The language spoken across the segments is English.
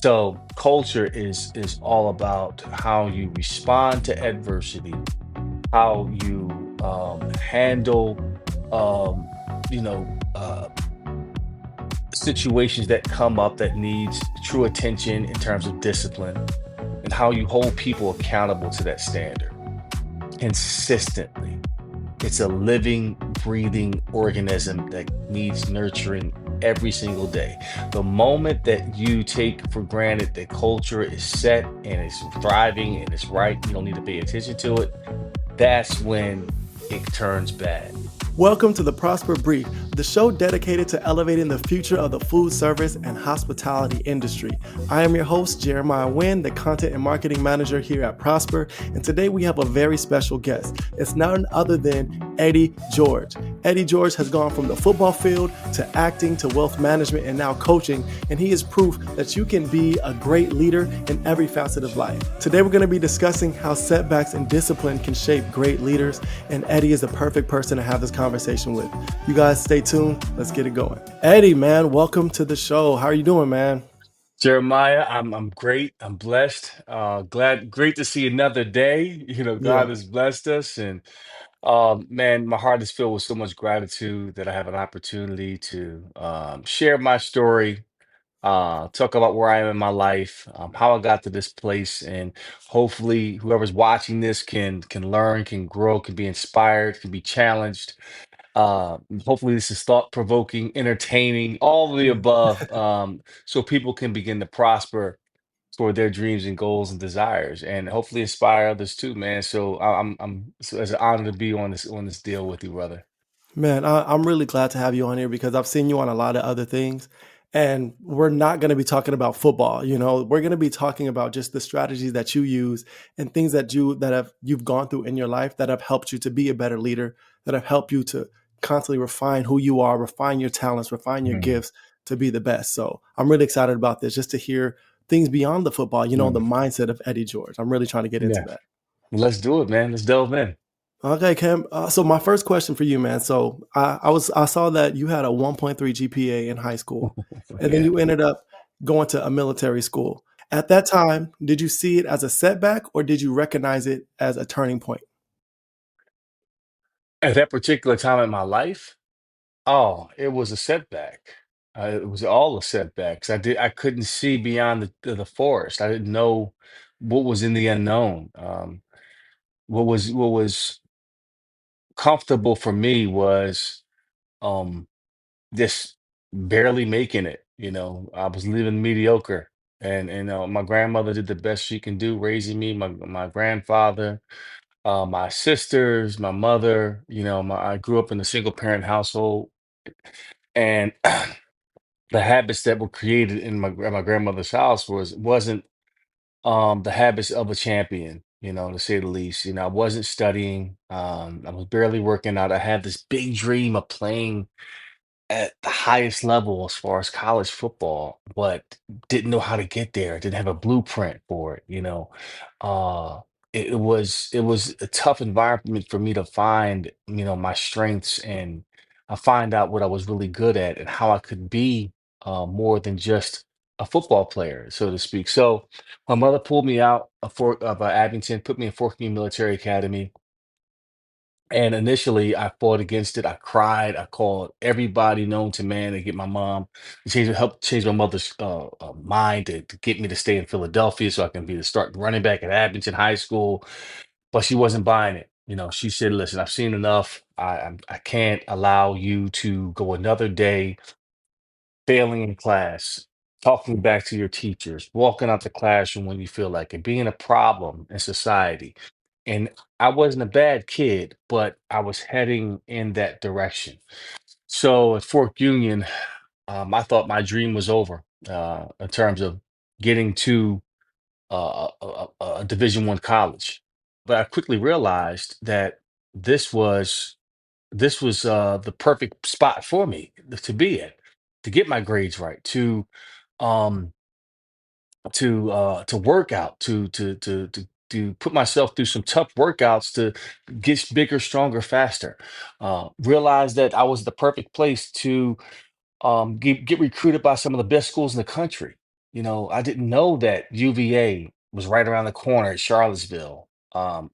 So culture is all about how you respond to adversity, how you handle um, you know situations that come up that needs true attention in terms of discipline, and how you hold people accountable to that standard consistently. It's a living, breathing organism that needs nurturing every single day. The moment that you take for granted that culture is set and it's thriving and it's right, you don't need to pay attention to it, that's when it turns bad. Welcome to the Prosper Brief, the show dedicated to elevating the future of the food service and hospitality industry. I am your host, Jeremiah Wynn, the content and marketing manager here at Prosper, and today we have a very special guest. It's none other than Eddie George. Eddie George has gone from the football field to acting to wealth management and now coaching, and he is proof that you can be a great leader in every facet of life. Today we're going to be discussing how setbacks and discipline can shape great leaders, and Eddie is the perfect person to have this conversation with. You guys stay tuned. Let's get it going. Eddie, man, welcome to the show. How are you doing, man? Jeremiah, I'm great. I'm blessed. Great to see another day. God Yeah, has blessed us, and man, my heart is filled with so much gratitude that I have an opportunity to share my story, talk about where I am in my life, how I got to this place, and hopefully whoever's watching this can learn, can grow, can be inspired, can be challenged. Uh, Hopefully this is thought provoking, entertaining, all of the yeah. above, so people can begin to prosper for their dreams and goals and desires, and hopefully inspire others too, man. So so it's an honor to be on this deal with you, brother. Man, I'm really glad to have you on here because I've seen you on a lot of other things. And we're not going to be talking about football. We're going to be talking about just the strategies that you use and things that you've gone through in your life that have helped you to be a better leader, that have helped you to constantly refine who you are, refine your talents, refine your Mhm. gifts to be the best. So I'm really excited about this just to hear things beyond the football, the Mhm. mindset of Eddie George. I'm really trying to get into Yeah, that. let's do it, man. Let's delve in. Okay, Cam. So my first question for you, man. So I saw that you had a 1.3 GPA in high school, and then Yeah. you ended up going to a military school. At that time, did you see it as a setback or did you recognize it as a turning point? At that particular time in my life, oh, it was a setback. It was all a setback 'cause I couldn't see beyond the forest. I didn't know what was in the unknown. What was comfortable for me was um just barely making it. I was living mediocre, and my grandmother did the best she can do raising me. My grandfather, my sisters, my mother. I grew up in a single parent household, and the habits that were created in my grandmother's house wasn't the habits of a champion, to say the least. I wasn't studying. I was barely working out. I had this big dream of playing at the highest level as far as college football, but didn't know how to get there. Didn't have a blueprint for it. Uh, it was a tough environment for me to find, my strengths, and I find out what I was really good at and how I could be more than just a football player, so to speak. So my mother pulled me out of Abington, put me in Fort King Military Academy, and initially, I fought against it. I cried. I called everybody known to man to get my mom to help change my mother's mind to get me to stay in Philadelphia so I can be the start running back at Abington High School. But she wasn't buying it. She said, "Listen, I've seen enough. I can't allow you to go another day failing in class, talking back to your teachers, walking out the classroom when you feel like it, being a problem in society." And I wasn't a bad kid, but I was heading in that direction. So at Fort Union, I thought my dream was over in terms of getting to a Division I college. But I quickly realized that this was this was the perfect spot for me to be in, to get my grades right, um to work out, to put myself through some tough workouts to get bigger, stronger, faster. Realized that I was the perfect place to get recruited by some of the best schools in the country. I didn't know that UVA was right around the corner at Charlottesville,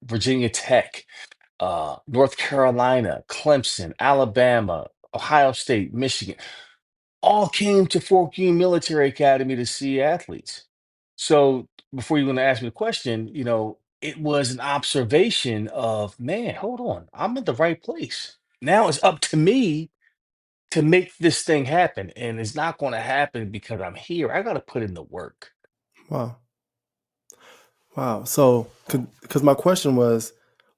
Virginia Tech, North Carolina, Clemson, Alabama, Ohio State, Michigan, all came to Fort Union Military Academy to see athletes. So before you're going to ask me the question, it was an observation of, man, hold on, I'm in the right place. Now it's up to me to make this thing happen. And it's not going to happen because I'm here. I got to put in the work. Wow. Wow. So, because my question was,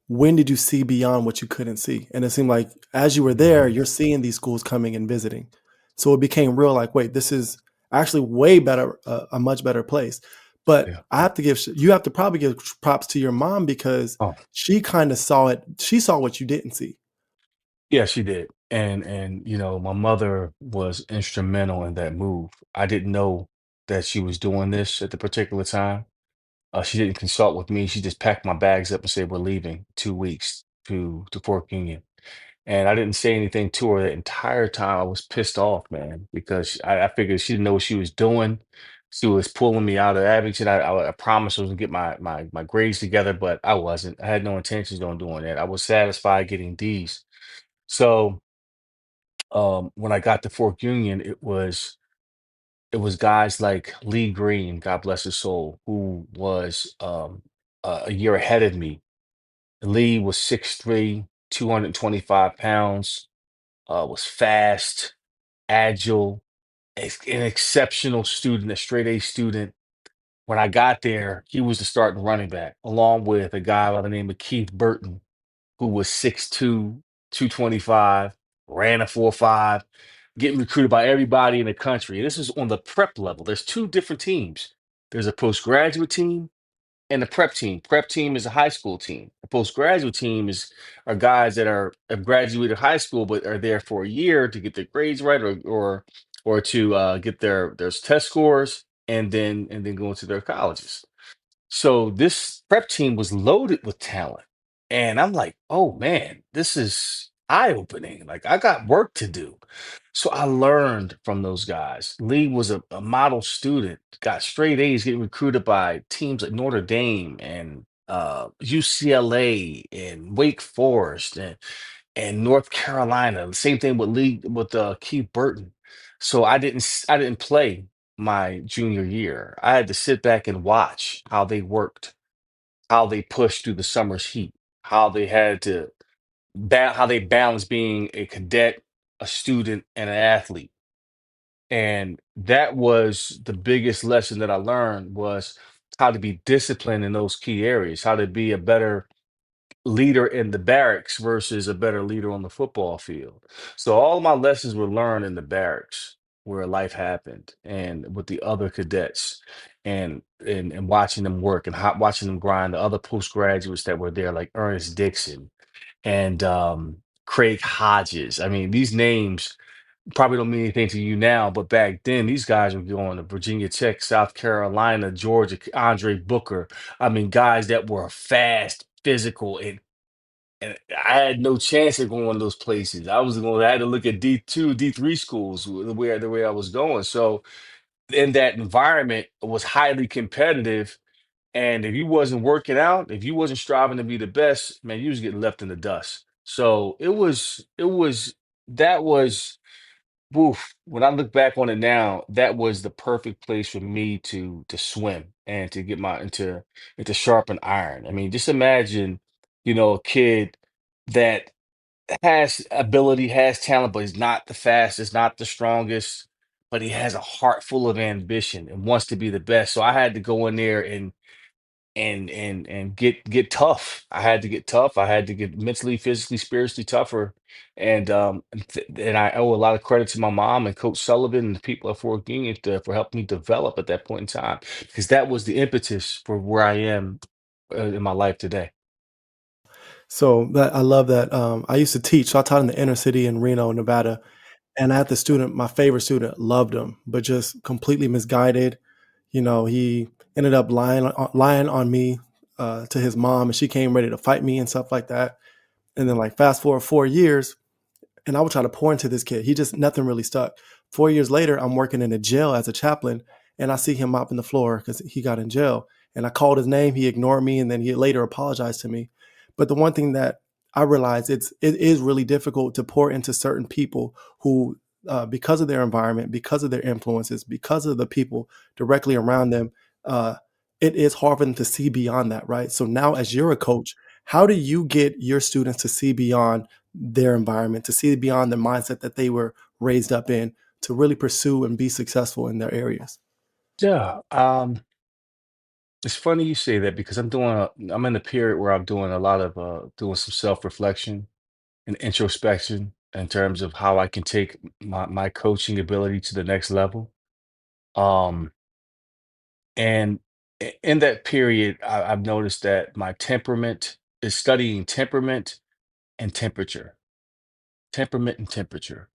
when did you see beyond what you couldn't see? And it seemed like as you were there, Mhm. you're seeing these schools coming and visiting. So it became real like, wait, this is actually way better, a much better place. But Yeah. I have to you have to probably give props to your mom because Oh, she kind of saw it. She saw what you didn't see. yeah, she did. And my mother was instrumental in that move. I didn't know that she was doing this at the particular time. She didn't consult with me. She just packed my bags up and said, "We're leaving 2 weeks to Fort Union." And I didn't say anything to her the entire time. I was pissed off, man, because I figured she didn't know what she was doing. She was pulling me out of Abington. I promised I was gonna get my grades together, but I wasn't. I had no intentions on doing that. I was satisfied getting D's. So when I got to Fort Union, it was guys like Lee Green, God bless his soul, who was a year ahead of me. Lee was 6'3", 225 pounds, was fast, agile, an exceptional student, a straight A student. When I got there, he was the starting running back, along with a guy by the name of Keith Burton, who was 6'2", 225, ran a 4.5, getting recruited by everybody in the country. And this is on the prep level. There's two different teams. There's a postgraduate team and the prep team. Prep team is a high school team. The postgraduate team are guys that have graduated high school but are there for a year to get their grades right or to get their test scores and then go into their colleges. So this prep team was loaded with talent. And I'm like, oh man, this is eye-opening. Like I got work to do. So I learned from those guys. Lee was a model student, got straight A's, getting recruited by teams like Notre Dame and UCLA and Wake Forest and North Carolina. Same thing with Lee with Keith Burton. So I didn't play my junior year. I had to sit back and watch how they worked, how they pushed through the summer's heat, how they had to how they balanced being a cadet, a student, and an athlete. And that was the biggest lesson that I learned was how to be disciplined in those key areas, how to be a better leader in the barracks versus a better leader on the football field. So all of my lessons were learned in the barracks where life happened and with the other cadets and watching them work and watching them grind, the other postgraduates that were there like Ernest Dixon and Craig Hodges. I mean, these names probably don't mean anything to you now, but back then these guys were going to Virginia Tech, South Carolina, Georgia, Andre Booker. I mean, guys that were fast, physical, and I had no chance of going to those places. I had to look at D2, D3 schools the way I was going. So in that environment it was highly competitive. And if you wasn't working out, if you wasn't striving to be the best, man, you was getting left in the dust. So that was woof. When I look back on it now, that was the perfect place for me to swim and to get my into sharpen iron. I mean, just imagine, a kid that has ability, has talent, but he's not the fastest, not the strongest, but he has a heart full of ambition and wants to be the best. So I had to go in there and get tough. I had to get tough. I had to get mentally, physically, spiritually tougher. And I owe a lot of credit to my mom and Coach Sullivan and the people at Fort Union for helping me develop at that point in time because that was the impetus for where I am in my life today. So that I love that. I used to teach. So I taught in the inner city in Reno, Nevada, and I had the student. My favorite student loved him, but just completely misguided. He ended up lying on me to his mom, and she came ready to fight me and stuff like that. And then like fast forward 4 years, and I would try to pour into this kid. He just nothing really stuck. 4 years later, I'm working in a jail as a chaplain, and I see him mopping the floor because he got in jail. And I called his name, he ignored me, and then he later apologized to me. But the one thing that I realized, it is really difficult to pour into certain people who, because of their environment, because of their influences, because of the people directly around them, uh, it is hard for them to see beyond that, right? So now, as you're a coach, how do you get your students to see beyond their environment, to see beyond the mindset that they were raised up in, to really pursue and be successful in their areas? Yeah. It's funny you say that because I'm in a period where I'm doing a lot of doing some self-reflection and introspection in terms of how I can take my coaching ability to the next level. Um, and in that period, I've noticed that my temperament is studying and temperature, temperament and temperature,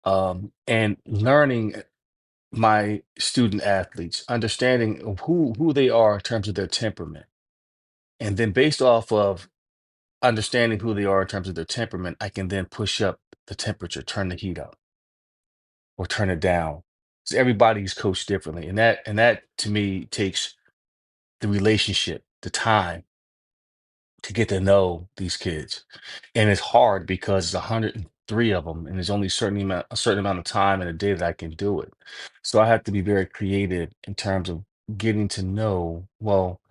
and learning my student athletes, understanding of who they are in terms of their temperament, and then based off of understanding who they are in terms of their temperament, I can then push up the temperature, turn the heat up or turn it down. Because everybody's coached differently. And that to me takes the relationship, the time to get to know these kids. And it's hard because there's 103 of them and there's only a certain amount of time in a day that I can do it. So I have to be very creative in terms of getting to know, well,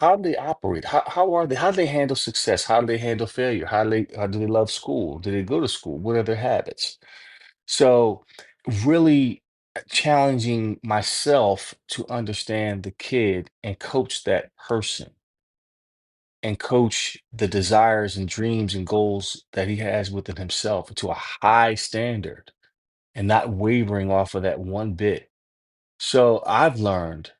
how do they operate? How are they? How do they handle success? How do they handle failure? How do they love school? Do they go to school? What are their habits? So, really challenging myself to understand the kid and coach that person and coach the desires and dreams and goals that he has within himself to a high standard and not wavering off of that one bit. So, I've learned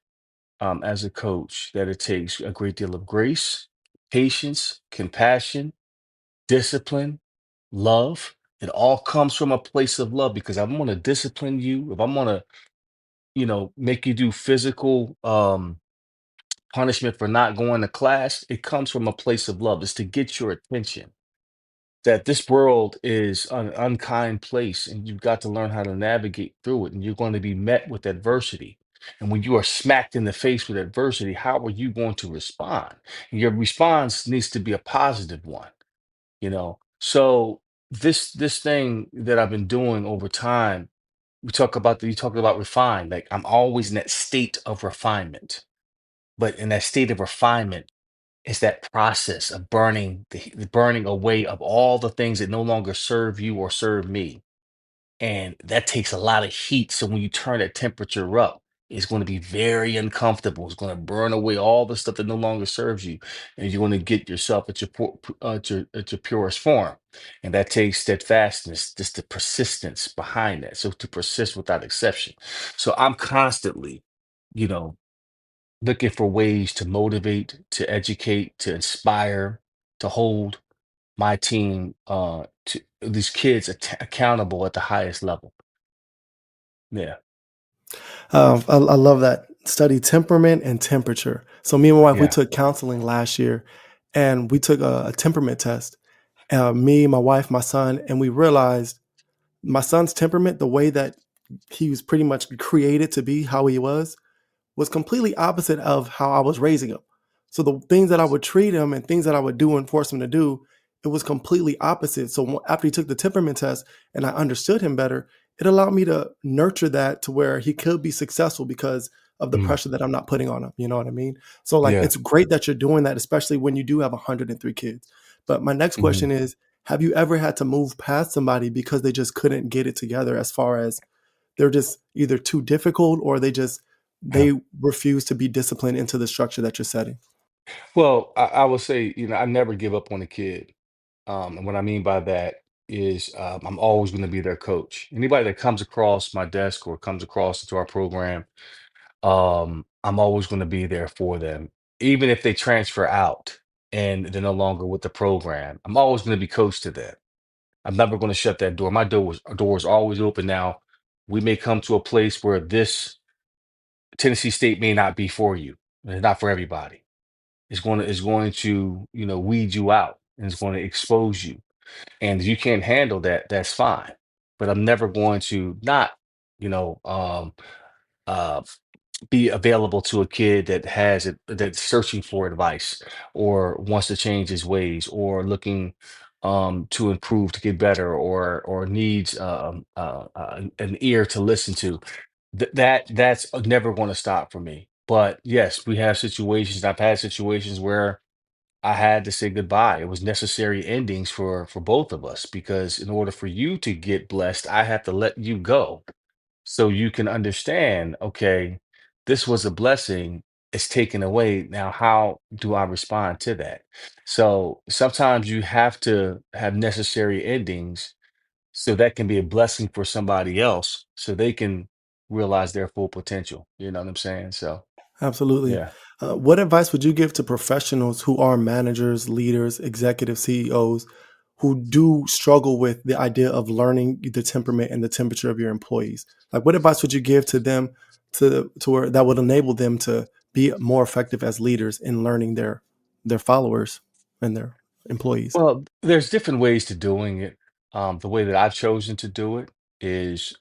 as a coach that it takes a great deal of grace, patience, compassion, discipline, love. It all comes from a place of love because I'm going to discipline you. If I'm going to, make you do physical punishment for not going to class, it comes from a place of love. It's to get your attention that this world is an unkind place and you've got to learn how to navigate through it and you're going to be met with adversity, and when you are smacked in the face with adversity, how are you going to respond? And your response needs to be a positive one. So this thing that I've been doing over time, you talked about refine, like I'm always in that state of refinement, but in that state of refinement, it's that process of the burning away of all the things that no longer serve you or serve me. And that takes a lot of heat. So when you turn that temperature up, it's going to be very uncomfortable. It's going to burn away all the stuff that no longer serves you. And you're going to get yourself at your purest form. And that takes steadfastness, just the persistence behind that. So to persist without exception. So I'm constantly, you know, looking for ways to motivate, to educate, to inspire, to hold my team, to these kids accountable at the highest level. Yeah, I love that. Study temperament and temperature. So me and my wife, we yeah. took counseling last year, and we took a temperament test. Me, my wife, my son, and we realized my son's temperament, the way that he was pretty much created to be how he was completely opposite of how I was raising him. So the things that I would treat him and things that I would do and force him to do, it was completely opposite. So after he took the temperament test and I understood him better, it allowed me to nurture that to where he could be successful because of the Mm, pressure that I'm not putting on him. You know what I mean? So like yeah. it's great that you're doing that, especially when you do have 103 kids. But my next Mhm, question is, have you ever had to move past somebody because they just couldn't get it together, as far as they're just either too difficult or yeah. they refuse to be disciplined into the structure that you're setting? Well, I would say, I never give up on a kid. And what I mean by that is I'm always going to be their coach. Anybody that comes across my desk or comes across into our program, I'm always going to be there for them. Even if they transfer out and they're no longer with the program, I'm always going to be coach to them. I'm never going to shut that door. My door is always open now. We may come to a place where this Tennessee State may not be for you. It's not for everybody. It's going to weed you out and it's going to expose you. And if you can't handle that, that's fine. But I'm never going to not, you know, um, uh, be available to a kid that has it, that's searching for advice or wants to change his ways or looking to improve, to get better, or needs an ear to listen to. That's never going to stop for me. But yes, we have situations. I've had situations where I had to say goodbye. It was necessary endings for both of us, because in order for you to get blessed, I have to let you go so you can understand, okay, this was a blessing, it's taken away. Now, how do I respond to that? So sometimes you have to have necessary endings so that can be a blessing for somebody else so they can realize their full potential. You know what I'm saying? So, Absolutely. yeah. What advice would you give to professionals who are managers, leaders, executive CEOs who do struggle with the idea of learning the temperament and the temperature of your employees? Like, what advice would you give to them to where that would enable them to be more effective as leaders in learning their followers and their employees? Well, there's different ways to doing it. The way that I've chosen to do it is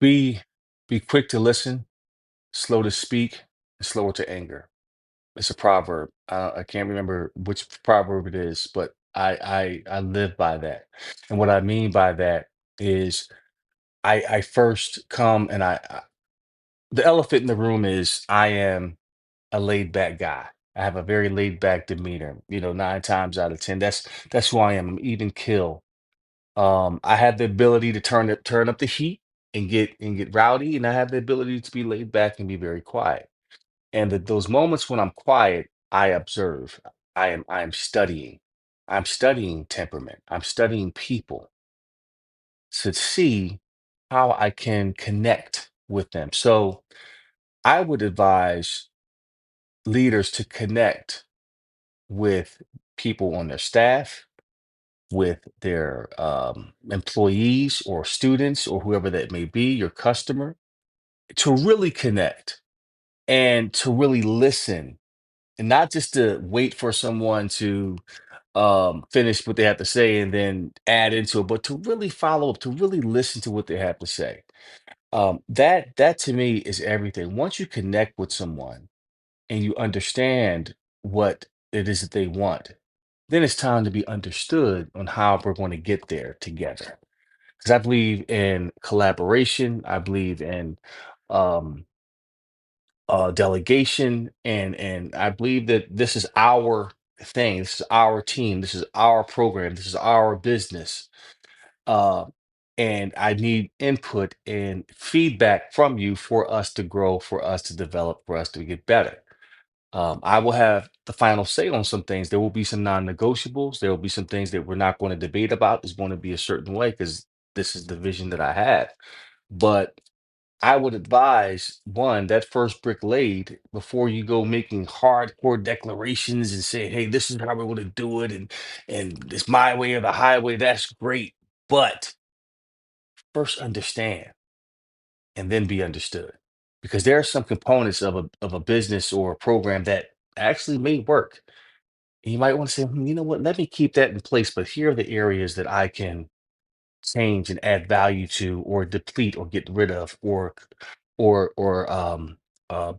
be be quick to listen, slow to speak, and slower to anger. It's a proverb. I can't remember which proverb it is, but I live by that. And what I mean by that is I first come and the elephant in the room is I am a laid back guy. I have a very laid back demeanor. You know, 9 times out of 10, that's who I am. I'm even kill. I have the ability to turn up the heat and get rowdy, and I have the ability to be laid back and be very quiet. And that those moments when I'm quiet, I observe. I am studying. I'm studying temperament. I'm studying people to see how I can connect with them. So I would advise leaders to connect with people on their staff, with their employees or students or whoever that may be, your customer, to really connect and to really listen, and not just to wait for someone to finish what they have to say and then add into it, but to really follow up, to really listen to what they have to say. That to me is everything. Once you connect with someone and you understand what it is that they want, then it's time to be understood on how we're going to get there together. Because I believe in collaboration. I believe in um, delegation, and I believe that this is our thing. This is our team. This is our program. This is our business. Uh, and I need input and feedback from you for us to grow, for us to develop, for us to get better. I will have the final say on some things. There will be some non-negotiables. There will be some things that we're not going to debate about. It's going to be a certain way because this is the vision that I have. But I would advise one, that first brick laid before you go making hardcore declarations and say, "Hey, this is how we're going to do it," and it's my way or the highway. That's great, but first understand and then be understood, because there are some components of a business or a program that actually may work. And you might want to say, "Hmm, you know what? Let me keep that in place, but here are the areas that I can change and add value to, or deplete, or get rid of, or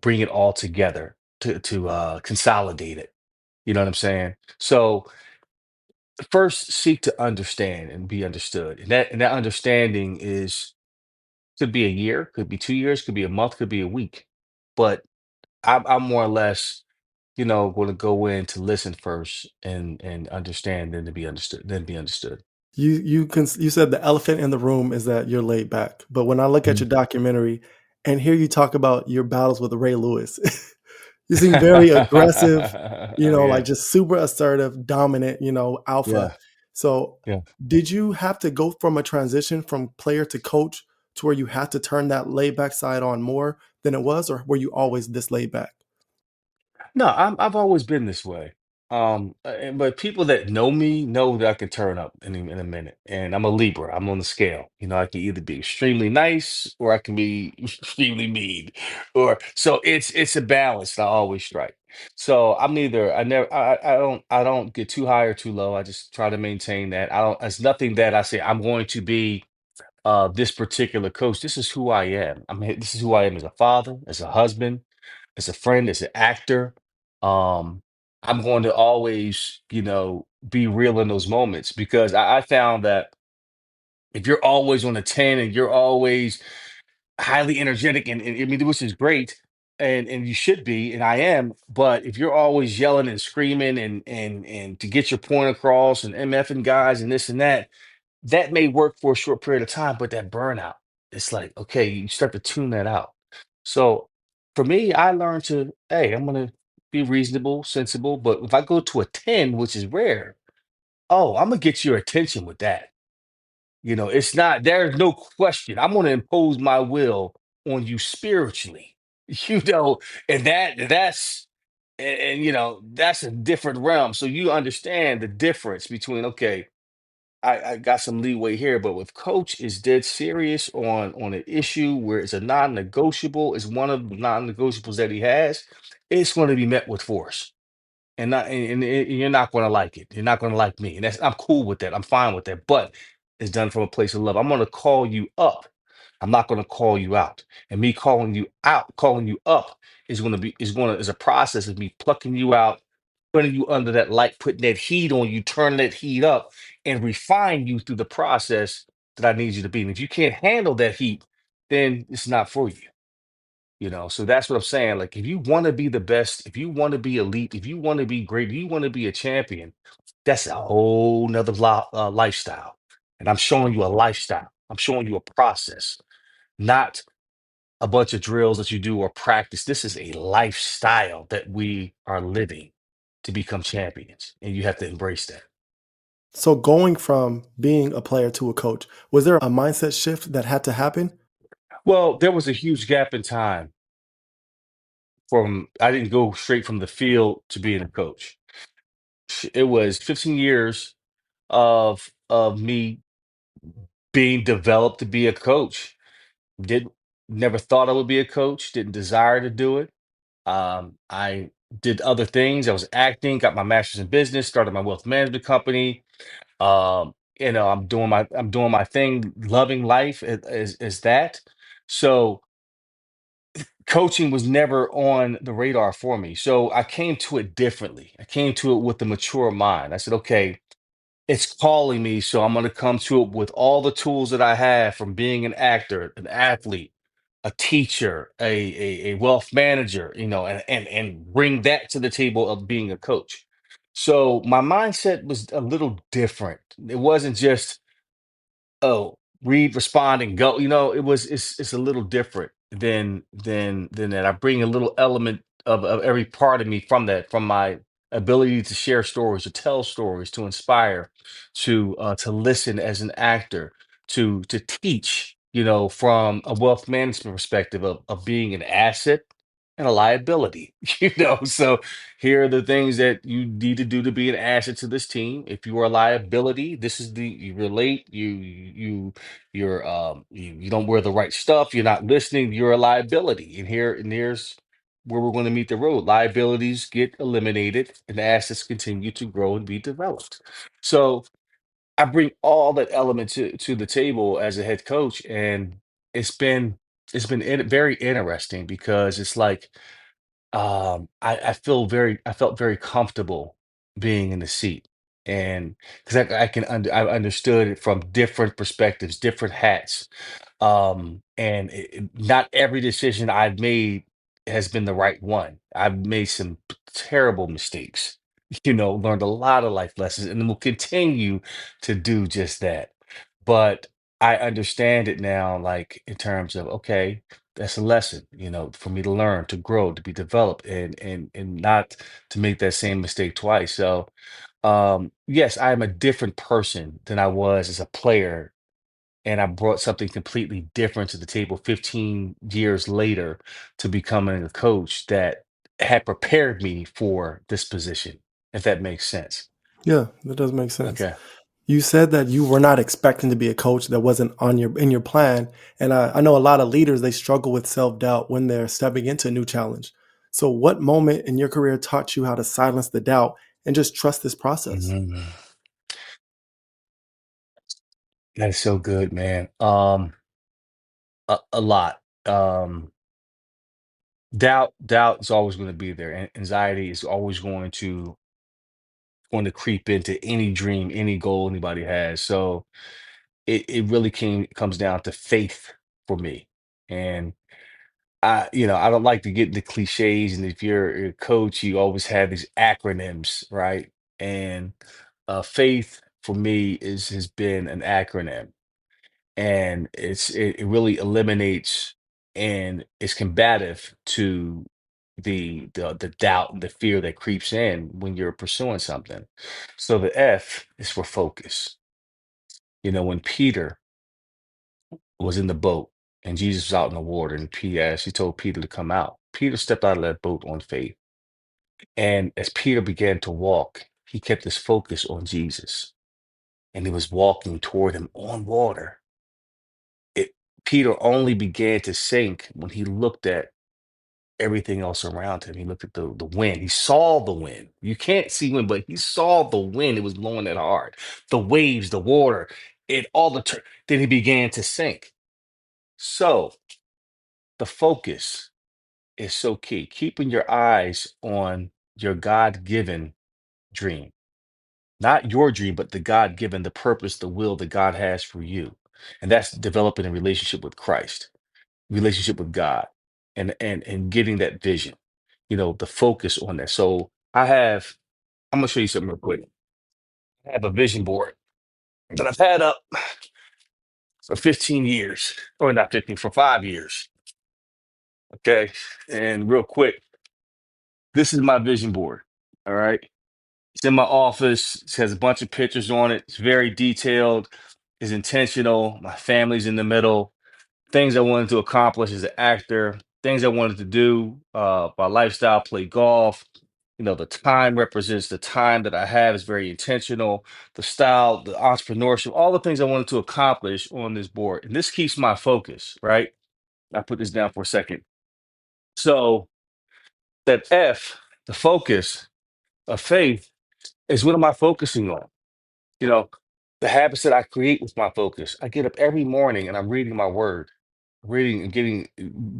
bring it all together to consolidate it." You know what I'm saying? So first, seek to understand and be understood, and that understanding is, could be a year, could be 2 years, could be a month, could be a week, but I'm more or less, going to go in to listen first and understand, then to be understood, then be understood. You said the elephant in the room is that you're laid back, but when I look at Mhm. your documentary and hear you talk about your battles with Ray Lewis, you seem very aggressive, Oh like yeah, just super assertive, dominant, alpha. yeah, So, yeah. did you have to go from a transition from player to coach to where you had to turn that laid back side on more than it was, or were you always this laid back? No, I've always been this way. But people that know me know that I can turn up in a minute. And I'm a Libra. I'm on the scale. I can either be extremely nice or I can be extremely mean. Or so it's a balance that I always strike. So I'm neither. I don't get too high or too low. I just try to maintain that. I don't. It's nothing that I say I'm going to be. this particular coach. This is who I am. I mean, this is who I am as a father, as a husband, as a friend, as an actor. Um, I'm going to always, be real in those moments because I found that if you're always on a 10 and you're always highly energetic and I mean, which is great, and you should be, and I am, but if you're always yelling and screaming and to get your point across and MFing guys and this and that, that may work for a short period of time, but that burnout, it's like, okay, you start to tune that out. So for me, I learned to, hey, I'm gonna be reasonable, sensible, but if I go to a 10, which is rare, oh, I'm gonna get your attention with that. It's not, there's no question. I'm gonna impose my will on you spiritually. You know, and that's a different realm. So you understand the difference between, okay, I got some leeway here, but with coach is dead serious on an issue where it's a non-negotiable, it's one of the non-negotiables that he has, it's going to be met with force. And you're not going to like it. You're not going to like me. And I'm cool with that. I'm fine with that. But it's done from a place of love. I'm going to call you up. I'm not going to call you out. And me calling you out, calling you up is a process of me plucking you out, putting you under that light, putting that heat on you, turning that heat up, and refine you through the process that I need you to be. And if you can't handle that heat, then it's not for you. So that's what I'm saying. Like, if you want to be the best, if you want to be elite, if you want to be great, if you want to be a champion, that's a whole nother lifestyle. And I'm showing you a lifestyle. I'm showing you a process, not a bunch of drills that you do or practice. This is a lifestyle that we are living to become champions. And you have to embrace that. So going from being a player to a coach, was there a mindset shift that had to happen? Well, there was a huge gap in time from, I didn't go straight from the field to being a coach. It was 15 years of me being developed to be a coach. Did Never thought I would be a coach, didn't desire to do it. I did other things. I was acting, got my master's in business, started my wealth management company. I'm doing my thing, loving life as that. So coaching was never on the radar for me. So I came to it differently. I came to it with a mature mind. I said, okay, it's calling me, so I'm going to come to it with all the tools that I have from being an actor, an athlete, a teacher, a wealth manager, and bring that to the table of being a coach. So my mindset was a little different. It wasn't just, oh, read, respond, and go. It's a little different than that. I bring a little element of every part of me from that, from my ability to share stories, to tell stories, to inspire, to listen as an actor, to teach. From a wealth management perspective of being an asset and a liability. So here are the things that you need to do to be an asset to this team. If you are a liability, this is you relate, you don't wear the right stuff, you're not listening, you're a liability. And here's where we're going to meet the road. Liabilities get eliminated and assets continue to grow and be developed. So I bring all that element to the table as a head coach, and it's been very interesting because it's like, I felt very comfortable being in the seat, and because I understood it from different perspectives, different hats, and not every decision I've made has been the right one. I've made some terrible mistakes, learned a lot of life lessons, and will continue to do just that. But I understand it now, like in terms of, okay, that's a lesson, for me to learn, to grow, to be developed, and not to make that same mistake twice. So, yes, I am a different person than I was as a player, and I brought something completely different to the table 15 years later to becoming a coach that had prepared me for this position, if that makes sense. Yeah, that does make sense. Okay. You said that you were not expecting to be a coach that wasn't on your in your plan, and I know a lot of leaders they struggle with self-doubt when they're stepping into a new challenge. So what moment in your career taught you how to silence the doubt and just trust this process? Mhm. That is so good, man. A lot. Doubt is always going to be there, and anxiety is always going to creep into any dream, any goal anybody has. So it really comes down to faith for me. And I don't like to get into cliches. And if you're a coach, you always have these acronyms, right? And faith for me has been an acronym, and it really eliminates and is combative to the doubt and the fear that creeps in when you're pursuing something. So the F is for focus. When Peter was in the boat and Jesus was out in the water, and he told Peter to come out. Peter stepped out of that boat on faith. And as Peter began to walk, he kept his focus on Jesus, and he was walking toward him on water. it Peter only began to sink when he looked at everything else around him. He looked at the wind. He saw the wind. You can't see wind, but he saw the wind. It was blowing that hard. The waves, the water, it all then he began to sink. So the focus is so key. Keeping your eyes on your God-given dream. Not your dream, but the God-given, the purpose, the will that God has for you. And that's developing a relationship with Christ, relationship with God, and getting that vision, the focus on that. So I'm gonna show you something real quick. I have a vision board that I've had up for 15 years, or not 15, for 5 years. Okay. And real quick, this is my vision board. All right. It's in my office. It has a bunch of pictures on it. It's very detailed, it's intentional. My family's in the middle. Things I wanted to accomplish as an actor, things I wanted to do, my lifestyle, play golf. The time represents the time that I have is very intentional. The style, the entrepreneurship, all the things I wanted to accomplish on this board. And this keeps my focus, right? I put this down for a second. So that F, the focus of faith, is what am I focusing on? You know, the habits that I create with my focus. I get up every morning and I'm reading my word, reading and getting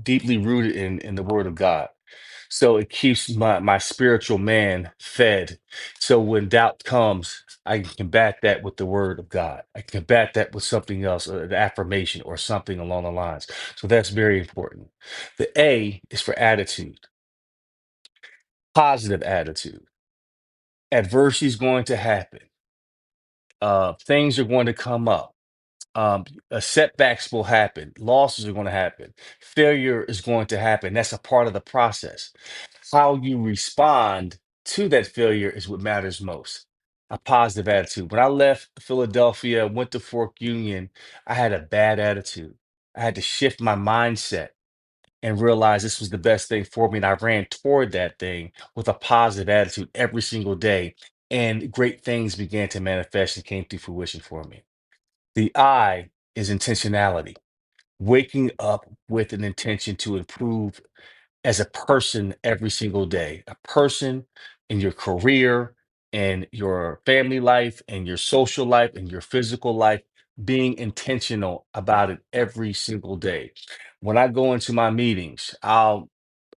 deeply rooted in the word of God. So it keeps my spiritual man fed. So when doubt comes, I can combat that with the word of God. I can combat that with something else, an affirmation or something along the lines. So that's very important. The A is for attitude, positive attitude. Adversity is going to happen. Things are going to come up. Setbacks will happen. Losses are going to happen. Failure is going to happen. That's a part of the process. How you respond to that failure is what matters most. A positive attitude. When I left Philadelphia, went to Fork Union, I had a bad attitude. I had to shift my mindset and realize this was the best thing for me. And I ran toward that thing with a positive attitude every single day. And great things began to manifest and came to fruition for me. The I is intentionality, waking up with an intention to improve as a person every single day, a person in your career and your family life and your social life and your physical life, being intentional about it every single day. When I go into my meetings, I'll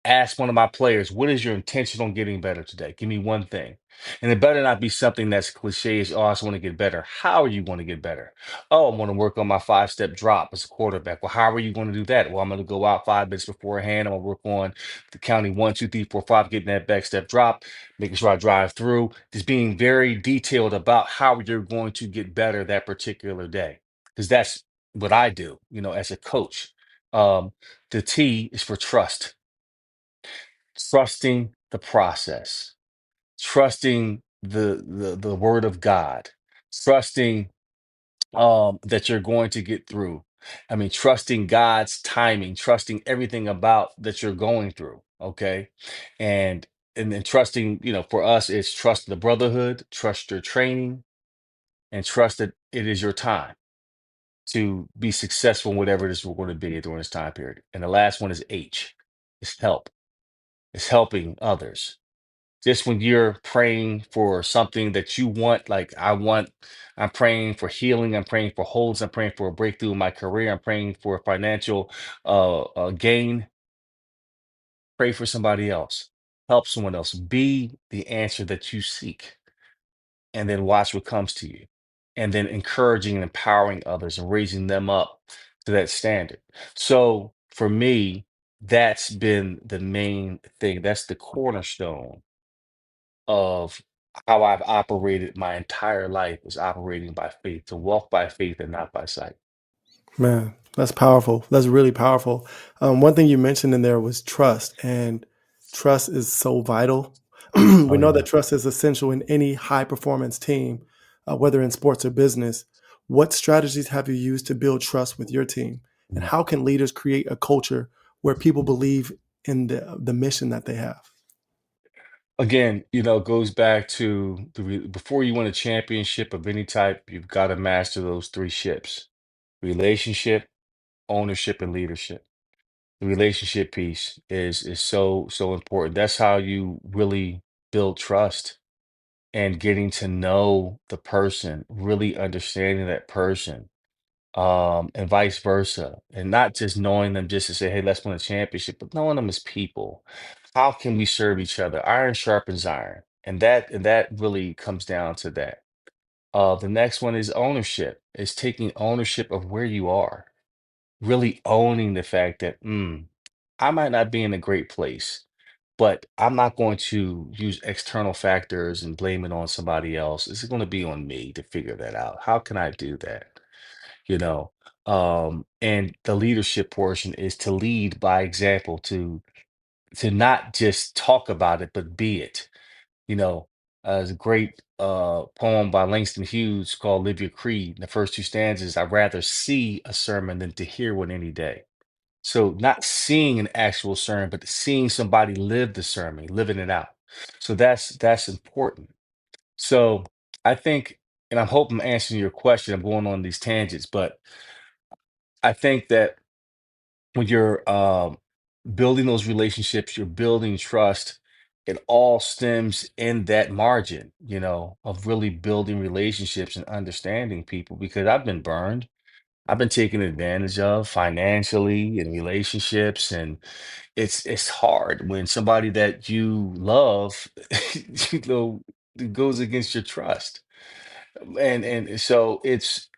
ask one of my players, what is your intention on getting better today? Give me one thing. And it better not be something that's cliche as, oh, I just want to get better. How are you going to get better? Oh, I want to work on my 5-step drop as a quarterback. Well, how are you going to do that? Well, I'm going to go out 5 minutes beforehand. I'm going to work on the counting 1, 2, 3, 4, 5, getting that back step drop, making sure I drive through, just being very detailed about how you're going to get better that particular day. Because that's what I do, as a coach. Um, the T is for trust, trusting the process, trusting the word of God, trusting that you're going to get through. I mean, trusting God's timing, trusting everything about that you're going through. Okay. And then trusting, for us, it's trust the brotherhood, trust your training, and trust that it is your time to be successful in whatever it is we're going to be during this time period. And the last one is H. It's help. It's helping others. Just when you're praying for something that you want, like I'm praying for healing, I'm praying for wholeness, I'm praying for a breakthrough in my career, I'm praying for financial gain. Pray for somebody else, help someone else, be the answer that you seek, and then watch what comes to you. And then encouraging and empowering others and raising them up to that standard. So for me, that's been the main thing. That's the cornerstone of how I've operated my entire life, is operating by faith, to walk by faith and not by sight. Man, that's powerful. That's really powerful. One thing you mentioned in there was trust, and trust is so vital. We Oh know yeah. that trust is essential in any high performance team, whether in sports or business. What strategies have you used to build trust with your team? And how can leaders create a culture where people believe in the mission that they have? Again, it goes back to before you win a championship of any type, you've got to master those three ships: relationship, ownership, and leadership. The relationship piece is so important. That's how you really build trust, and getting to know the person, really understanding that person, and vice versa, and not just knowing them just to say, "Hey, let's win a championship," but knowing them as people. How can we serve each other? Iron sharpens iron, and that really comes down to that. The next one is ownership. Is taking ownership of where you are, really owning the fact that I might not be in a great place, but I'm not going to use external factors and blame it on somebody else. It's going to be on me to figure that out. How can I do that? you know and the leadership portion is to lead by example, to not just talk about it but be it. There's a great poem by Langston Hughes called "Live Your Creed." The first two stanzas: "I'd rather see a sermon than to hear one any day." So not seeing an actual sermon, but seeing somebody live the sermon, living it out. So that's important. So I think, and I hope I'm answering your question, I'm going on these tangents, but I think that when you're building those relationships, you're building trust. It all stems in that margin, of really building relationships and understanding people. Because I've been burned, I've been taken advantage of financially in relationships, and it's hard when somebody that you love, you know, goes against your trust. And so it's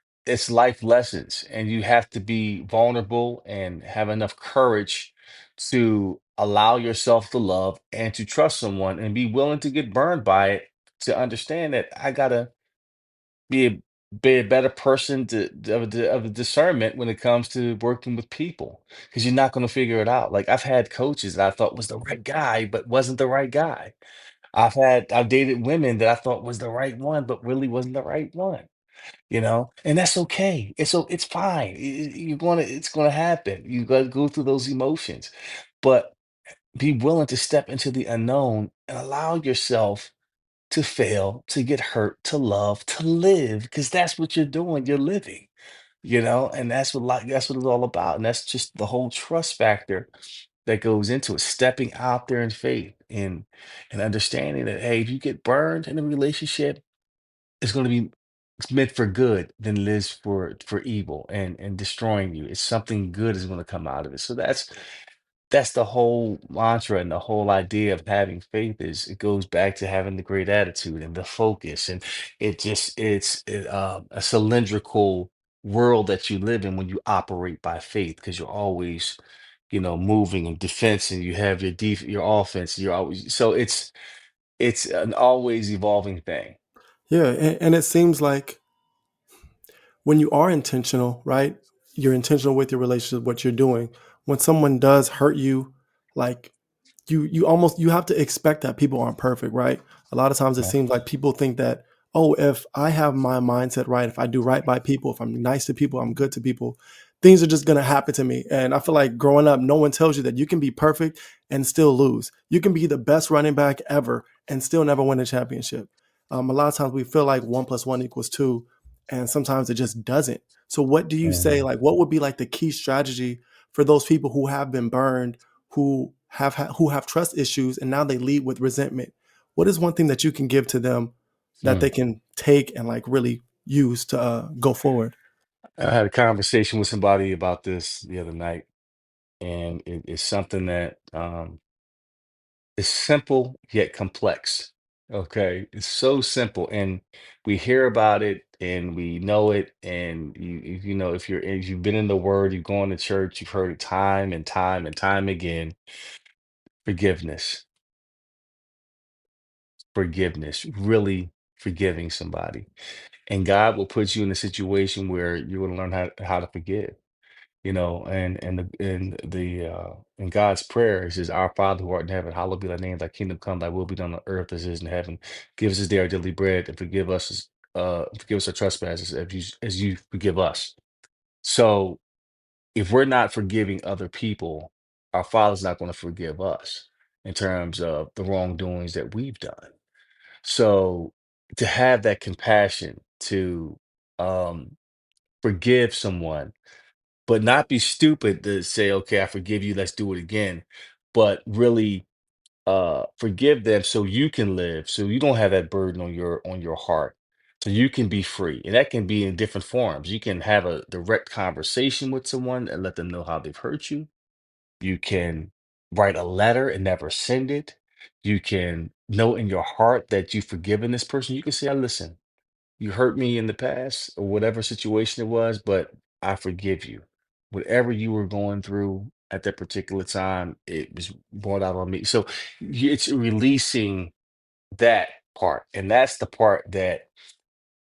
life lessons, and you have to be vulnerable and have enough courage to allow yourself to love and to trust someone and be willing to get burned by it, to understand that I gotta be a, be a better person of a discernment when it comes to working with people, because you're not going to figure it out. Like, I've had coaches that I thought was the right guy but wasn't the right guy. I've dated women that I thought was the right one but really wasn't the right one. And that's okay. It's fine. It's gonna happen. You gotta go through those emotions, but be willing to step into the unknown and allow yourself to fail, to get hurt, to love, to live, because that's what you're doing. You're living, and that's what it's all about. And that's just the whole trust factor that goes into it. Stepping out there in faith, and understanding that, hey, if you get burned in a relationship, it's going to be it's meant for good than it is for evil and destroying you. It's something good is going to come out of it. So that's the whole mantra, and the whole idea of having faith is it goes back to having the great attitude and the focus, and a cylindrical world that you live in when you operate by faith, because you're always moving in defense, and you have your offense. You're always so it's an always evolving thing. Yeah, and it seems like when you are intentional, right? You're intentional with your relationship, what you're doing. When someone does hurt you, like you have to expect that people aren't perfect, right? A lot of times it Yeah. seems like people think that, oh, if I have my mindset right, if I do right by people, if I'm nice to people, I'm good to people, things are just gonna happen to me. And I feel like growing up, no one tells you that you can be perfect and still lose. You can be the best running back ever and still never win a championship. A lot of times we feel like 1 + 1 = 2, and sometimes it just doesn't. So what do you say? Mhm. Like, what would be like the key strategy for those people who have been burned, who have trust issues, and now they lead with resentment? what is one thing that you can give to them that Mm. they can take and like really use to go forward? I had a conversation with somebody about this the other night, and it's something that is simple yet complex. Okay, it's so simple, and we hear about it and we know it, and you know if you've been in the Word, you've gone to church, you've heard it time and time and time again. Forgiveness, forgiveness, really forgiving somebody, and God will put you in a situation where you're going to learn how to forgive. You know, in God's prayer, it says, "Our Father who art in heaven, hallowed be thy name, thy kingdom come, thy will be done on earth as it is in heaven. Give us this day our daily bread, and forgive us our trespasses as you forgive us." So if we're not forgiving other people, our Father's not going to forgive us in terms of the wrongdoings that we've done. So to have that compassion to um forgive someone, but not be stupid to say, okay, I forgive you, let's do it again. But really forgive them so you can live, so you don't have that burden on your heart. So you can be free. And that can be in different forms. You can have a direct conversation with someone and let them know how they've hurt you. You can write a letter and never send it. You can know in your heart that you've forgiven this person. You can say, listen, you hurt me in the past or whatever situation it was, but I forgive you. Whatever you were going through at that particular time, it was brought out on me. So it's releasing that part. And that's the part that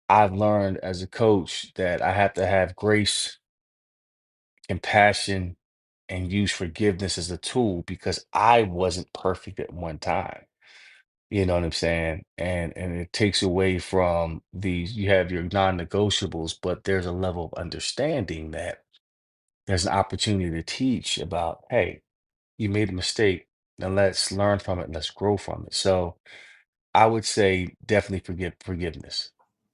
I've learned as a coach, that I have to have grace, compassion, and use forgiveness as a tool because I wasn't perfect at one time. You know what I'm saying? And it takes away from these, you have your non-negotiables, but there's a level of understanding that there's an opportunity to teach about, hey, you made a mistake. Now let's learn from it, let's grow from it. So I would say definitely forgiveness.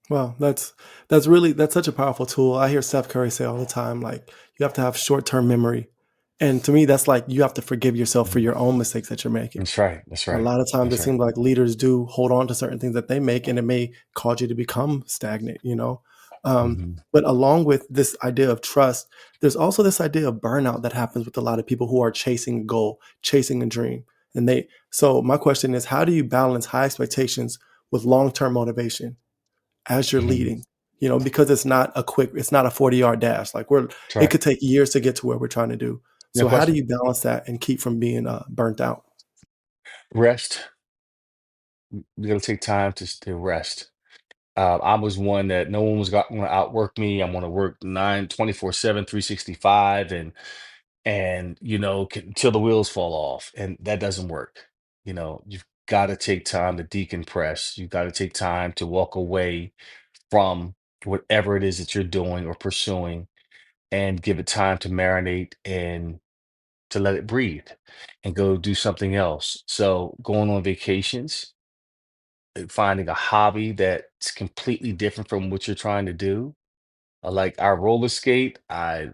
Well, that's such a powerful tool. I hear Steph Curry say all the time, like you have to have short term memory, and to me, that's like you have to forgive yourself for Mhm. your own mistakes that you're making. That's right. That's A right. lot of times it That's right. seems like leaders do hold on to certain things that they make, and it may cause you to become stagnant, you know? Hmm. But along with this idea of trust, there's also this idea of burnout that happens with a lot of people who are chasing a goal, chasing a dream. So my question is, how do you balance high expectations with long-term motivation as you're Hmm. leading? You know, because it's not a 40-yard dash. That's It right. could take years to get to where we're trying to do. No So how do question. you balance that and keep from being burnt out? Rest. You gotta take time to rest. I was one that no one was going to outwork me. I'm going to work 24/7, 365, and until the wheels fall off, and that doesn't work. You've got to take time to decompress. You've got to take time to walk away from whatever it is that you're doing or pursuing, and give it time to marinate and to let it breathe and go do something else. So going on vacations, finding a hobby that's completely different from what you're trying to do. Like I roller skate, I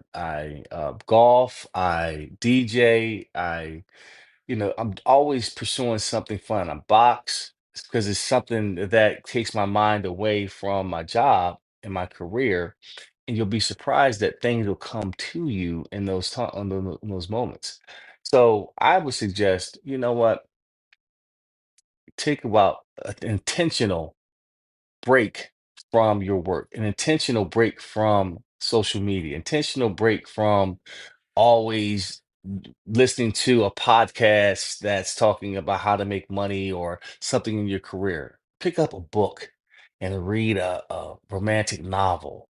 golf, I DJ, I'm always pursuing something fun. I box because it's something that takes my mind away from my job and my career. And you'll be surprised that things will come to you in in those moments. So I would suggest, you know what, take about an intentional break from your work, an intentional break from social media, intentional break from always listening to a podcast that's talking about how to make money or something in your career. Pick up a book and read a romantic novel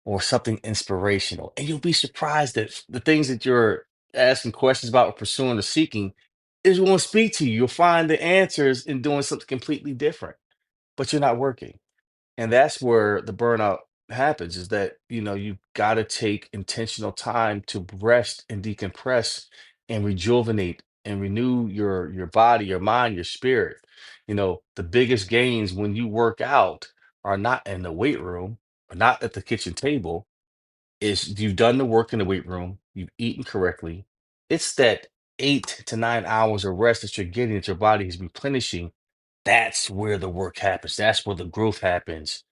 or something inspirational, and you'll be surprised that the things that you're asking questions about or pursuing or seeking is going to speak to you. You'll find the answers in doing something completely different, but you're not working. And that's where the burnout happens, is that, you've got to take intentional time to rest and decompress and rejuvenate and renew your body, your mind, your spirit. The biggest gains when you work out are not in the weight room or not at the kitchen table. Is you've done the work in the weight room, you've eaten correctly. It's that 8 to 9 hours of rest that you're getting, that your body is replenishing, That's where the work happens. That's where the growth happens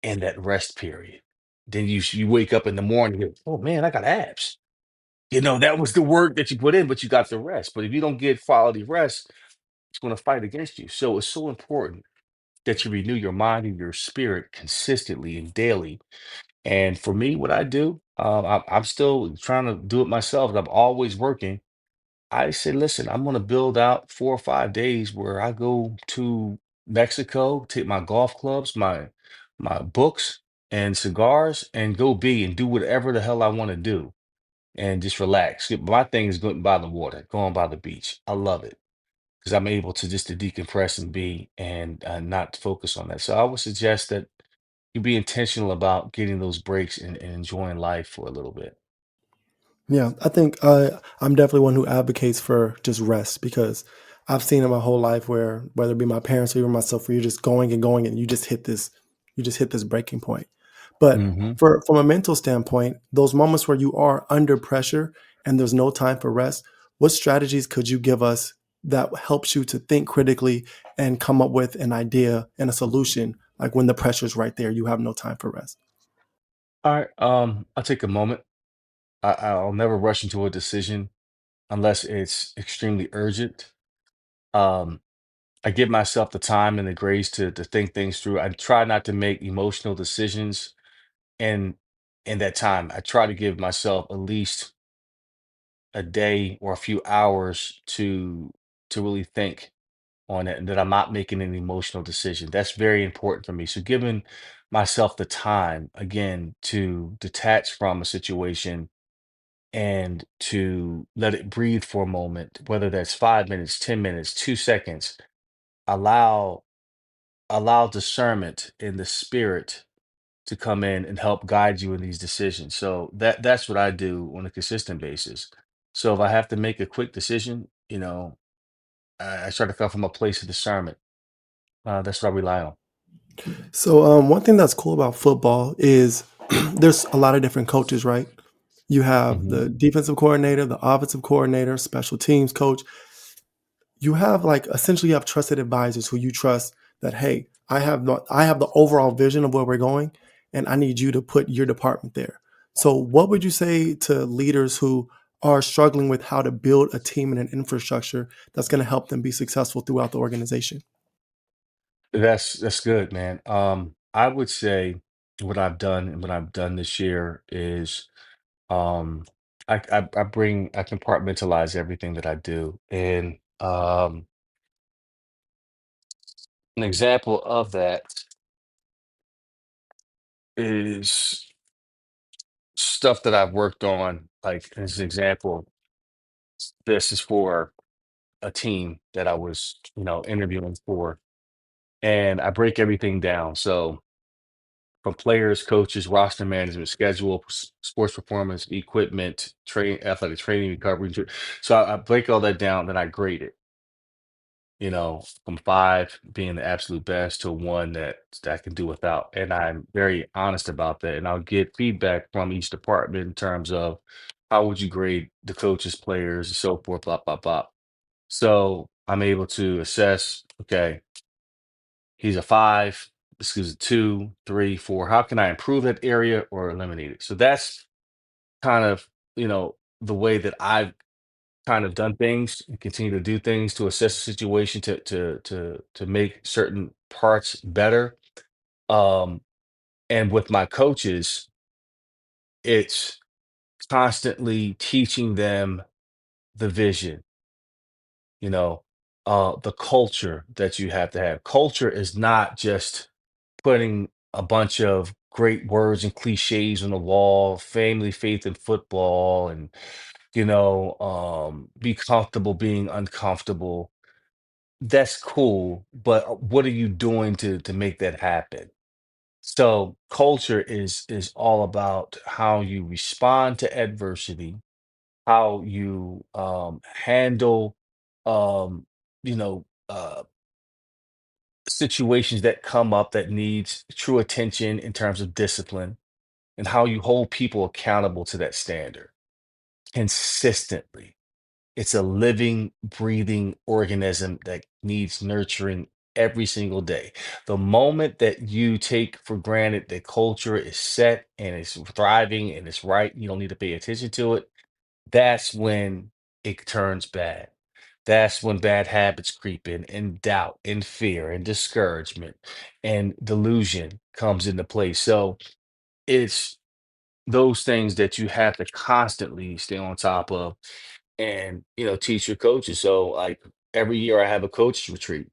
in that rest period. Then you wake up in the morning, you go, oh man, I got abs. That was the work that you put in, but you got the rest. But if you don't get quality rest, it's going to fight against you. So it's so important that you renew your mind and your spirit consistently and daily. And for me, what I do, I'm still trying to do it myself. I'm always working. I say, listen, I'm going to build out 4 or 5 days where I go to Mexico, take my golf clubs, my books and cigars, and go be and do whatever the hell I want to do and just relax. My thing is going by the water, going by the beach. I love it because I'm able to decompress and be and not focus on that. So I would suggest that you be intentional about getting those breaks and enjoying life for a little bit. Yeah, I think I'm definitely one who advocates for just rest because I've seen in my whole life where whether it be my parents or even myself, where you're just going and going and you just hit this breaking point. But Hmm. from a mental standpoint, those moments where you are under pressure and there's no time for rest, what strategies could you give us that helps you to think critically and come up with an idea and a solution, like when the pressure's right there, you have no time for rest? All right. I'll take a moment. I'll never rush into a decision unless it's extremely urgent. Um, I give myself the time and the grace to think things through. I try not to make emotional decisions in in that time. I try to give myself at least a day or a few hours to really think on it and that I'm not making an emotional decision. That's very important for me. So giving myself the time again to detach from a situation and to let it breathe for a moment, whether that's 5 minutes, 10 minutes, 2 seconds, allow discernment in the spirit to come in and help guide you in these decisions. So that's what I do on a consistent basis. So if I have to make a quick decision, I try to come from a place of discernment. That's what I rely on. So one thing that's cool about football is there's a lot of different coaches, right? You have Hmm. the defensive coordinator, the offensive coordinator, special teams coach. You have like essentially you have trusted advisors who you trust that hey, I have the overall vision of where we're going, and I need you to put your department there. So what would you say to leaders who are struggling with how to build a team and an infrastructure that's going to help them be successful throughout the organization? That's good, man. I would say what I've done and what I've done this year is um, I compartmentalize everything that I do, and an example of that is stuff that I've worked on. Like as an example, this is for a team that I was, interviewing for, and I break everything down. So from players, coaches, roster management, schedule, sports performance, equipment, athletic training, recovery. So I break all that down, then I grade it. From five being the absolute best to one that I can do without. And I'm very honest about that. And I'll get feedback from each department in terms of how would you grade the coaches, players, and so forth, blah, blah, blah. So I'm able to assess, okay, he's a five, this is a two, three, four. How can I improve that area or eliminate it? So that's kind of, the way that I've kind of done things and continue to do things to assess the situation to make certain parts better. Um, and with my coaches, it's constantly teaching them the vision, you know, the culture that you have to have. Culture is not just putting a bunch of great words and cliches on the wall, family, faith, and football, and be comfortable being uncomfortable. That's cool, but what are you doing to make that happen? So culture is all about how you respond to adversity, how you handle um, you know situations that come up that needs true attention in terms of discipline, and how you hold people accountable to that standard consistently. It's a living, breathing organism that needs nurturing every single day. The moment that you take for granted that culture is set and it's thriving and it's right, you don't need to pay attention to it, that's when it turns bad. That's when bad habits creep in, and doubt, and fear, and discouragement, and delusion comes into play. So it's those things that you have to constantly stay on top of and teach your coaches. So like every year I have a coaches retreat.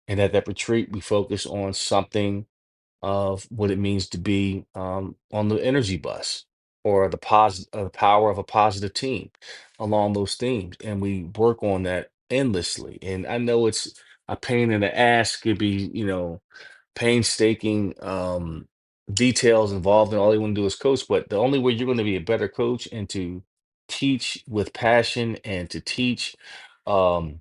And at that retreat, we focus on something of what it means to be on the energy bus or the power of a positive team along those themes. And we work on that endlessly. And I know it's a pain in the ass, could be, painstaking details involved, and all you want to do is coach. But the only way you're going to be a better coach and to teach with passion and to teach. Um,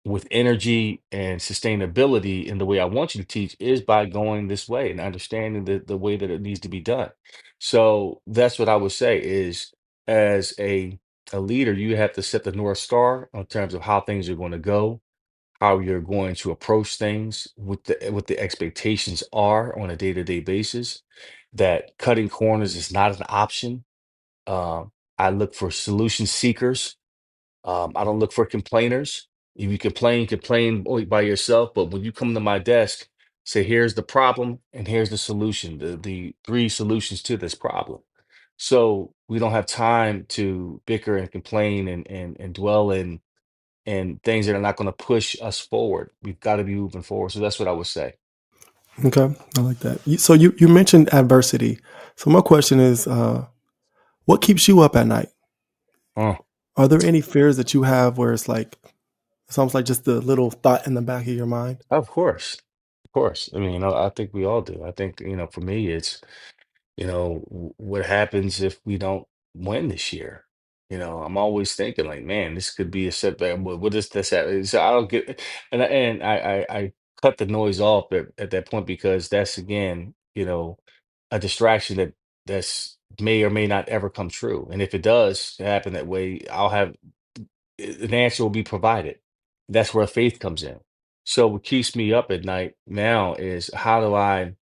with energy and sustainability in the way I want you to teach is by going this way and understanding the way that it needs to be done. So that's what I would say is as a leader, you have to set the North Star in terms of how things are going to go, how you're going to approach things, what the expectations are on a day-to-day basis, that cutting corners is not an option. I look for solution seekers. I don't look for complainers. If you complain, complain only by yourself. But when you come to my desk, say, here's the problem and here's the solution, the three solutions to this problem. So we don't have time to bicker and complain and dwell in things that are not going to push us forward. We've got to be moving forward. So that's what I would say. Okay, I like that. So you mentioned adversity. So my question is, what keeps you up at night? Uh, Are there any fears that you have where it's like it's almost like just the little thought in the back of your mind? of course. Of course. I mean, I think we all do. I think, for me, it's what happens if we don't win this year? I'm always thinking like, man, this could be a setback. What is this? So I don't get, and I cut the noise off at that point because that's again, a distraction that's may or may not ever come true. And if it does happen that way, I'll have an answer will be provided. That's where faith comes in. So what keeps me up at night now is how do I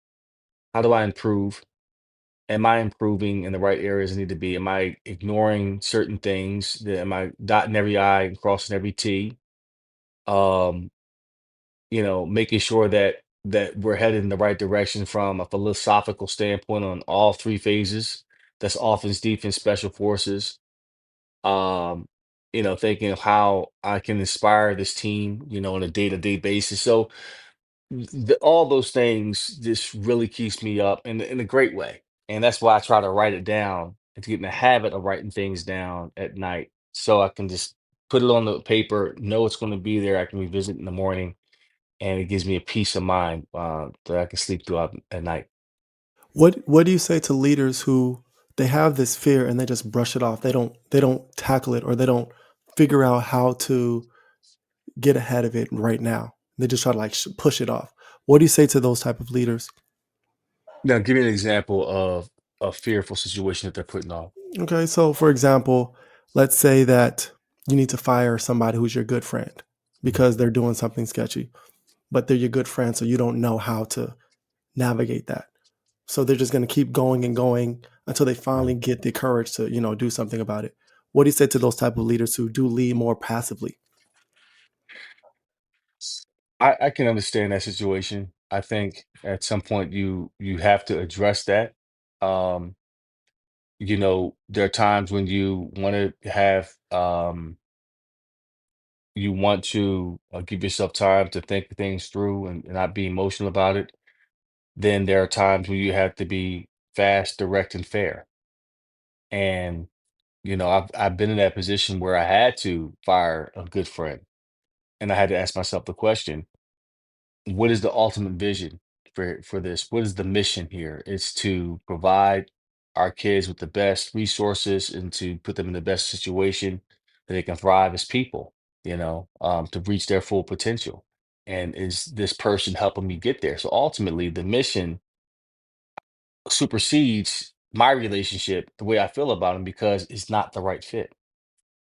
improve? Am I improving in the right areas I need to be? Am I ignoring certain things? Am I dotting every I and crossing every T? Um, making sure that we're headed in the right direction from a philosophical standpoint on all three phases. That's offense, defense, special forces. Um, thinking of how I can inspire this team, on a day-to-day basis. So all those things just really keeps me up in a great way. And that's why I try to write it down and to get in the habit of writing things down at night so I can just put it on the paper, know it's going to be there. I can revisit in the morning and it gives me a peace of mind that I can sleep throughout at night. What do you say to leaders who they have this fear and they just brush it off? They don't tackle it or they don't figure out how to get ahead of it right now. They just try to like push it off. What do you say to those type of leaders? Now, give me an example of a fearful situation that they're putting on. Okay, so for example, let's say that you need to fire somebody who's your good friend because they're doing something sketchy, but they're your good friend, so you don't know how to navigate that. So they're just going to keep going and going until they finally Mhm. get the courage to, do something about it. What do you say to those type of leaders who do lead more passively? I can understand that situation. I think at some point you have to address that. Um, there are times when you want to give yourself time to think things through and not be emotional about it. Then there are times when you have to be fast, direct, and fair. And I've been in that position where I had to fire a good friend, and I had to ask myself the question: what is the ultimate vision for this? What is the mission here? It's to provide our kids with the best resources and to put them in the best situation that they can thrive as people, to reach their full potential. And is this person helping me get there? So ultimately, the mission supersedes my relationship, the way I feel about them, because it's not the right fit.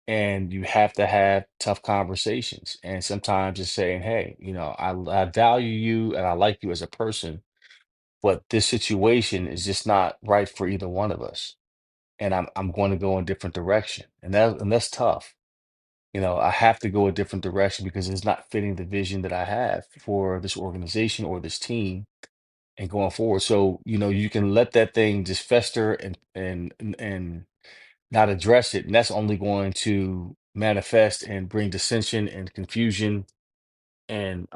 and you have to have tough conversations. And sometimes just saying, hey, I value you and I like you as a person, but this situation is just not right for either one of us. And I'm going to go in a different direction. And that's tough. I have to go a different direction because it's not fitting the vision that I have for this organization or this team and going forward. So, you can let that thing just fester and not address it, and that's only going to manifest and bring dissension and confusion and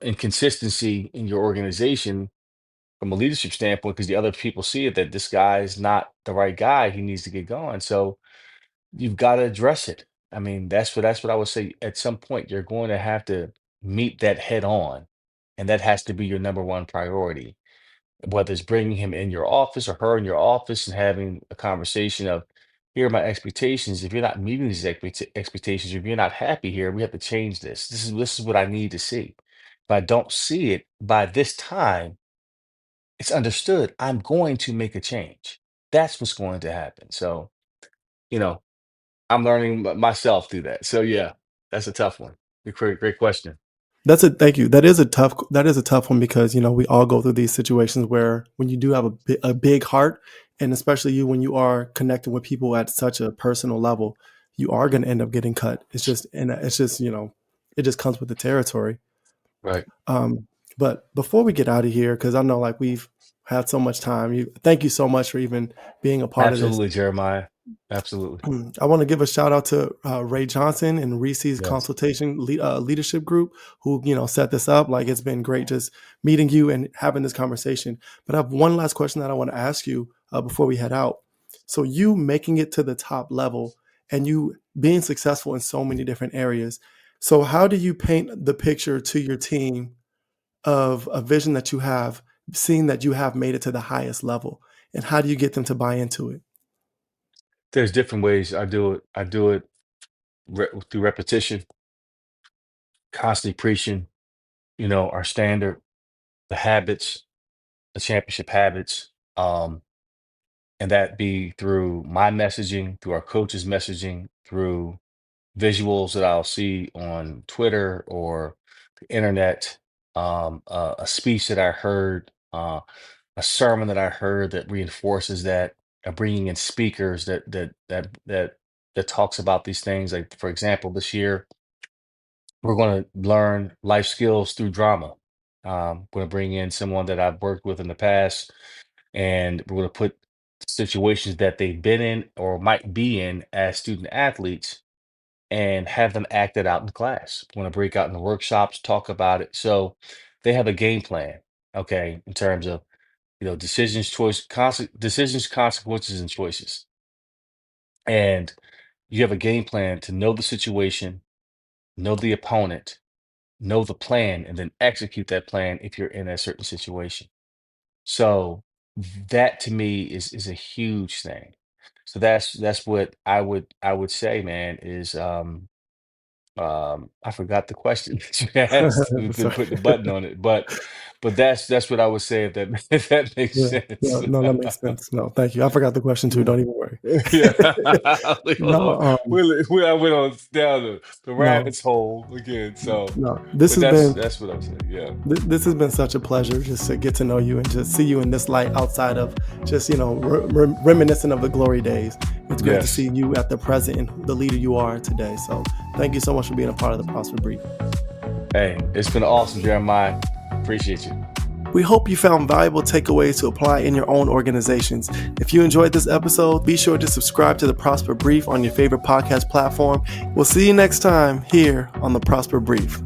inconsistency in your organization from a leadership standpoint, because the other people see it that this guy is not the right guy. He needs to get going. So you've got to address it. I mean, that's what I would say. At some point, you're going to have to meet that head on, and that has to be your number one priority, whether it's bringing him in your office or her in your office and having a conversation of, here are my expectations. If you're not meeting these expectations, if you're not happy here, we have to change this. This is what I need to see. If I don't see it by this time, it's understood. I'm going to make a change. That's what's going to happen. So, you know, I'm learning myself through that. So yeah, that's a tough one. Great question. Thank you. That is a tough one because we all go through these situations where when you do have a big heart, and especially you when you are connecting with people at such a personal level, you are going to end up getting cut. It's just it just comes with the territory. Right. But before we get out of here, because I know like we've had so much time, thank you so much for even being a part of this. Absolutely, Jeremiah. Absolutely. I want to give a shout out to Ray Johnson and Reese's Yes. consultation leadership group who set this up. Like it's been great just meeting you and having this conversation. But I have one last question that I want to ask you before we head out. So you making it to the top level and you being successful in so many different areas. So how do you paint the picture to your team of a vision that you have, seeing that you have made it to the highest level, and how do you get them to buy into it? There's different ways I do it. I do it through repetition, constantly preaching, our standard, the habits, the championship habits. And that be through my messaging, through our coaches' messaging, through visuals that I'll see on Twitter or the internet, a speech that I heard, a sermon that I heard that reinforces that, bringing in speakers that talks about these things. Like for example, this year we're going to learn life skills through drama. Going to bring in someone that I've worked with in the past, and we're going to put situations that they've been in or might be in as student athletes and have them act it out in class. Want to break out in the workshops, talk about it. So they have a game plan, okay, in terms of decisions, consequences, and choices. And you have a game plan to know the situation, know the opponent, know the plan, and then execute that plan if you're in a certain situation. So that to me is a huge thing. So that's what I would say, man, is I forgot the question that you asked. We So, put the button on it, but that's what I would say if that if that makes yeah, sense. no, no, that makes sense. No, thank you. I forgot the question too. Yeah. Don't even worry. Yeah. Like, hold on. No, I went on down the no, rabbit's hole again. So, no. This but has that's been that's what I'm saying. Yeah. this has been such a pleasure just to get to know you and just see you in this light outside of just reminiscent of the glory days. It's great to Yes. see you at the present and the leader you are today. So thank you so much for being a part of the Prosper Brief. Hey, it's been awesome, Jeremiah. Appreciate you. We hope you found valuable takeaways to apply in your own organizations. If you enjoyed this episode, be sure to subscribe to the Prosper Brief on your favorite podcast platform. We'll see you next time here on the Prosper Brief.